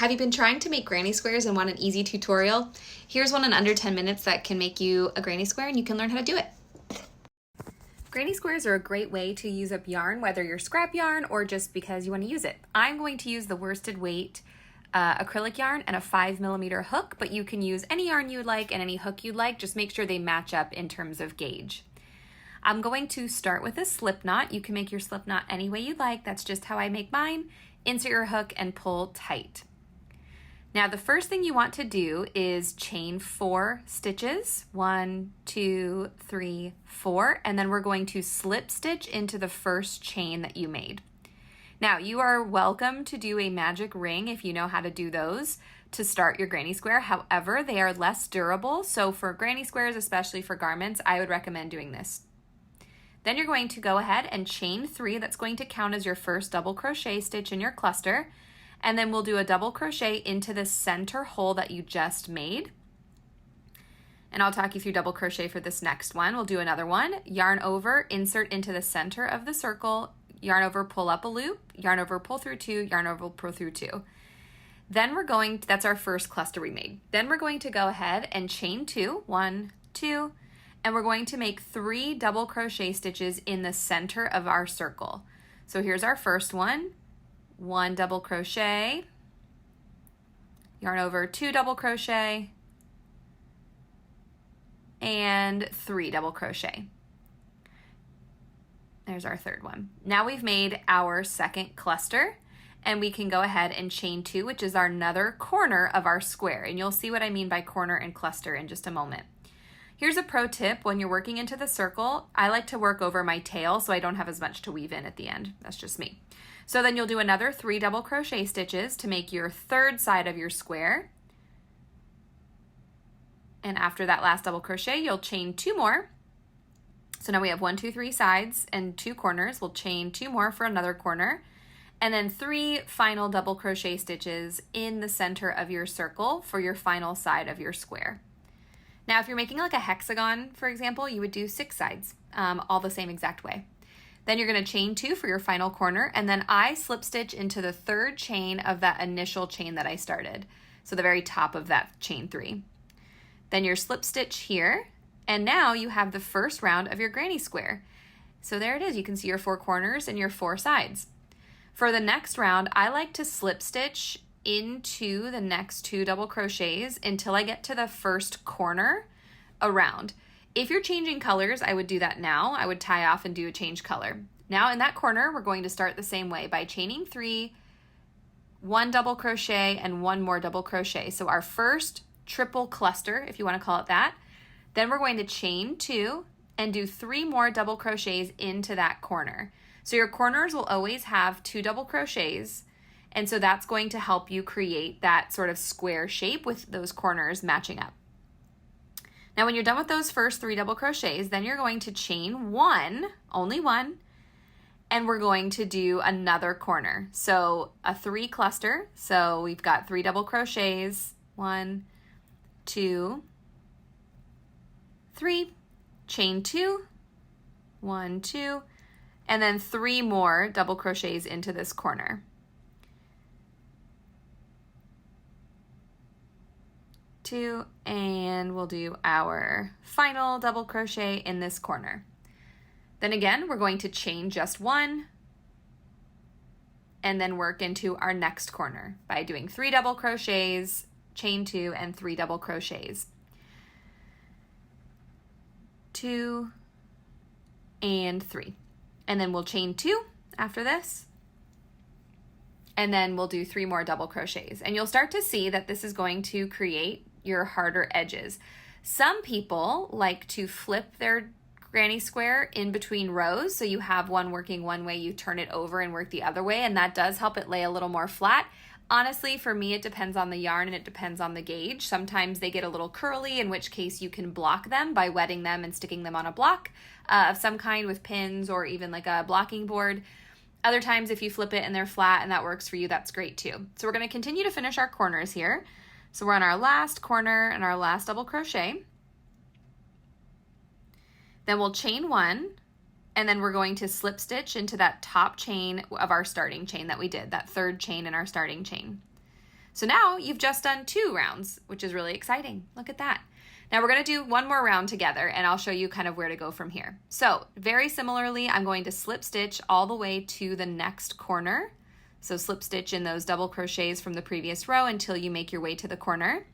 Have you been trying to make granny squares and want an easy tutorial? Here's one in under 10 minutes that can make you a granny square and you can learn how to do it. Granny squares are a great way to use up yarn, whether you're scrap yarn or just because you want to use it. I'm going to use the worsted weight acrylic yarn and a 5mm hook, but you can use any yarn you like and any hook you like. Just make sure they match up in terms of gauge. I'm going to start with a slip knot. You can make your slip knot any way you like. That's just how I make mine. Insert your hook and pull tight. Now the first thing you want to do is chain 4 stitches, 1, 2, 3, 4, and then we're going to slip stitch into the first chain that you made. Now you are welcome to do a magic ring if you know how to do those to start your granny square. However, they are less durable, so for granny squares, especially for garments, I would recommend doing this. Then you're going to go ahead and chain 3. That's going to count as your first double crochet stitch in your cluster. And then we'll do a double crochet into the center hole that you just made. And I'll talk you through double crochet for this next one. We'll do another one. Yarn over, insert into the center of the circle, yarn over, pull up a loop, yarn over, pull through 2, yarn over, pull through 2. Then we're going to, that's our first cluster we made. Then we're going to go ahead and chain 2, 1, 2, and we're going to make 3 double crochet stitches in the center of our circle. So here's our first one. 1 double crochet, yarn over, 2 double crochet, and 3 double crochet. There's our third one. Now we've made our second cluster, and we can go ahead and chain 2, which is our another corner of our square. And you'll see what I mean by corner and cluster in just a moment. Here's a pro tip. When you're working into the circle, I like to work over my tail so I don't have as much to weave in at the end. That's just me. So then you'll do another 3 double crochet stitches to make your third side of your square. And after that last double crochet, you'll chain 2 more. So now we have 1, 2, 3 sides and 2 corners. We'll chain 2 more for another corner. And then 3 final double crochet stitches in the center of your circle for your final side of your square. Now, if you're making like a hexagon, for example, you would do 6 sides, all the same exact way. Then you're going to chain 2 for your final corner, and then I slip stitch into the third chain of that initial chain that I started. So the very top of that chain 3. Then your slip stitch here, and now you have the first round of your granny square. So there it is. You can see your 4 corners and your 4 sides. For the next round, I like to slip stitch into the next 2 double crochets until I get to the first corner around. If you're changing colors, I would do that now. I would tie off and do a change color. Now in that corner, we're going to start the same way by chaining 3, 1 double crochet, and 1 more double crochet. So our first triple cluster, if you want to call it that. Then we're going to chain 2 and do 3 more double crochets into that corner. So your corners will always have 2 double crochets. And so that's going to help you create that sort of square shape with those corners matching up. Now when you're done with those first 3 double crochets, then you're going to chain 1, only 1, and we're going to do another corner. So a 3 cluster, so we've got 3 double crochets, 1, 2, 3, chain 2, 1, 2, and then 3 more double crochets into this corner. 2, and we'll do our final double crochet in this corner. Then again, we're going to chain just 1 and then work into our next corner by doing 3 double crochets, chain 2, and 3 double crochets. 2 and 3. And then we'll chain 2 after this. And then we'll do 3 more double crochets. And you'll start to see that this is going to create your harder edges. Some people like to flip their granny square in between rows. So you have one working one way, you turn it over and work the other way, and that does help it lay a little more flat. Honestly, for me, it depends on the yarn and it depends on the gauge. Sometimes they get a little curly, in which case you can block them by wetting them and sticking them on a block of some kind with pins or even like a blocking board. Other times, if you flip it and they're flat and that works for you, that's great too. So we're going to continue to finish our corners here. So we're on our last corner and our last double crochet. Then we'll chain 1, and then we're going to slip stitch into that top chain of our starting chain that we did, that third chain in our starting chain. So now you've just done 2 rounds, which is really exciting. Look at that. Now we're going to do one more round together, and I'll show you kind of where to go from here. So very similarly, I'm going to slip stitch all the way to the next corner. So slip stitch in those double crochets from the previous row until you make your way to the corner.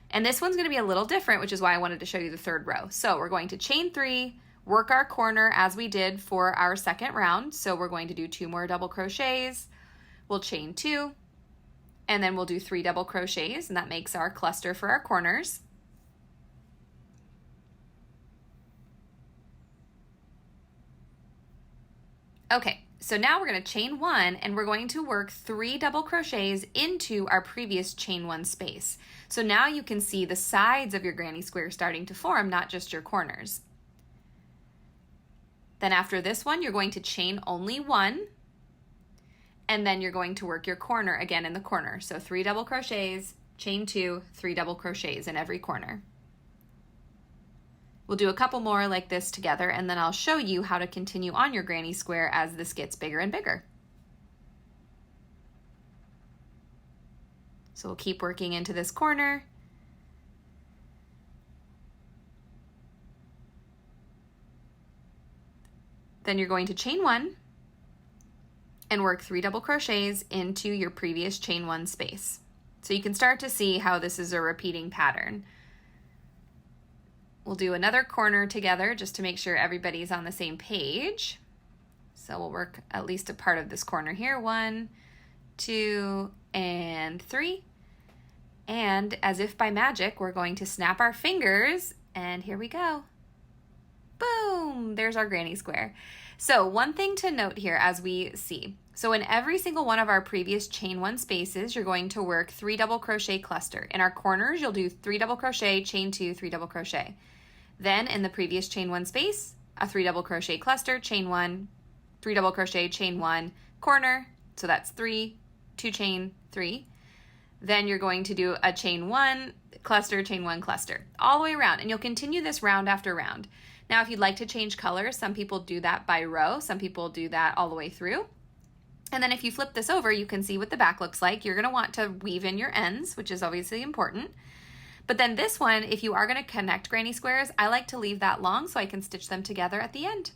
And this one's going to be a little different, which is why I wanted to show you the 3rd row. So we're going to chain 3, work our corner as we did for our 2nd round. So we're going to do 2 more double crochets. We'll chain 2, and then we'll do 3 double crochets, and that makes our cluster for our corners. Okay, so now we're going to chain 1, and we're going to work 3 double crochets into our previous chain 1 space. So now you can see the sides of your granny square starting to form, not just your corners. Then after this one, you're going to chain only 1, and then you're going to work your corner again in the corner. So 3 double crochets, chain 2, 3 double crochets in every corner. We'll do a couple more like this together, and then I'll show you how to continue on your granny square as this gets bigger and bigger. So we'll keep working into this corner. Then you're going to chain 1 and work 3 double crochets into your previous chain 1 space. So you can start to see how this is a repeating pattern. We'll do another corner together just to make sure everybody's on the same page. So we'll work at least a part of this corner here. 1, 2, and 3. And as if by magic, we're going to snap our fingers, and here we go. Boom, there's our granny square. So one thing to note here as we see, so in every single one of our previous chain 1 spaces, you're going to work 3 double crochet cluster. In our corners, you'll do 3 double crochet, chain 2, 3 double crochet. Then in the previous chain 1 space, a 3 double crochet cluster, chain 1, 3 double crochet, chain 1, corner. So that's 3, 2 chain, 3. Then you're going to do a chain 1, cluster, chain 1, cluster, all the way around. And you'll continue this round after round. Now, if you'd like to change colors, some people do that by row. Some people do that all the way through. And then if you flip this over, you can see what the back looks like. You're going to want to weave in your ends, which is obviously important. But then this one, if you are going to connect granny squares, I like to leave that long so I can stitch them together at the end.